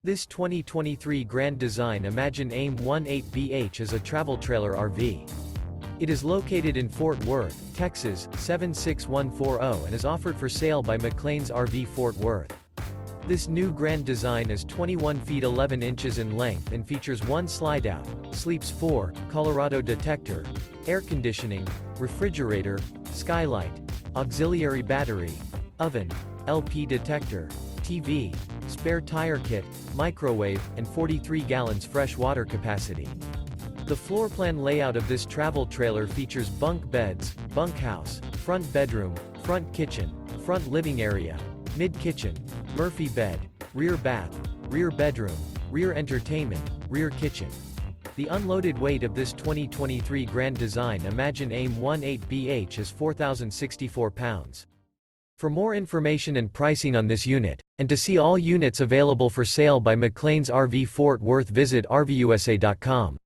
This 2023 Grand Design Imagine AIM 18BH is a travel trailer RV. It is located in Fort Worth, Texas, 76140 and is offered for sale by McClain's RV Fort Worth. This new Grand Design is 21 feet 11 inches in length and features one slide-out, sleeps 4, Colorado Detector, air conditioning, refrigerator, skylight, auxiliary battery, oven, LP detector, TV, spare tire kit, microwave, and 43 gallons fresh water capacity. The floor plan layout of this travel trailer features bunk beds, bunkhouse, front bedroom, front kitchen, front living area, mid-kitchen, Murphy bed, rear bath, rear bedroom, rear entertainment, rear kitchen. The unloaded weight of this 2023 Grand Design Imagine AIM 18BH is 4,064 pounds. For more information and pricing on this unit, and to see all units available for sale by McClain's RV Fort Worth, visit RVUSA.com.